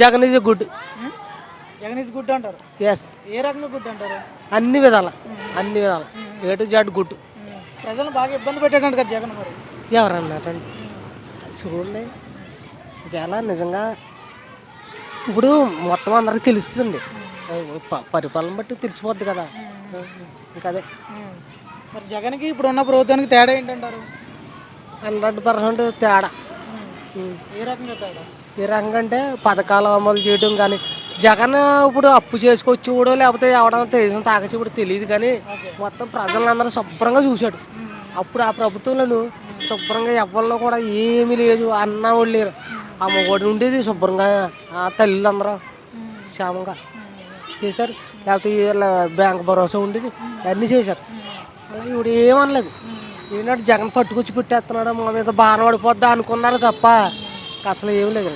Jagan is good. Jagan is good అంటారు. Yes. ఏ రకంగా good అంటారు? అన్ని విధాల అన్ని విధాల ఏ టు జెడ్ గుడ్. ప్రజలు బాగా ఇబ్బంది పెట్టాడంట కదా జగన్ మరి. ఎవరన్నారండి చూడండి, ఒకవేళ నిజంగా ఇప్పుడు మొత్తం అందరికి తెలుస్తుంది, పరిపాలన బట్టి తెలిసిపోద్ది కదా. ఇంకా అదే మరి జగన్కి ఇప్పుడు ఉన్న ప్రభుత్వానికి తేడా ఏంటంటారు? 100% తేడా. ఏ రకంగా తేడా? ఏ రకంగా అంటే పథకాలు అమలు చేయడం కానీ, జగన్ ఇప్పుడు అప్పు చేసుకొచ్చి కూడా లేకపోతే ఎవడన్నా తెలిసిన తాగచ్చి ఇప్పుడు తెలియదు కానీ మొత్తం ప్రజలందరూ శుభ్రంగా చూశాడు. అప్పుడు ఆ ప్రభుత్వంలో శుభ్రంగా ఎవరిలో కూడా ఏమీ లేదు, అన్న వాళ్ళు లేరు. ఆ మగవాడు ఉండేది శుభ్రంగా, ఆ తల్లులందరూ క్షేమంగా చేశారు. లేకపోతే బ్యాంక్ భరోసా ఉండేది, అన్నీ చేశారు. అలా ఇప్పుడు ఏమనలేదు. ఈనాడు జగన్ పట్టుకొచ్చి పెట్టేస్తున్నాడు, మా మీద బాగా పడిపోద్దా అనుకున్నారు తప్ప అసలు ఏం లేదు.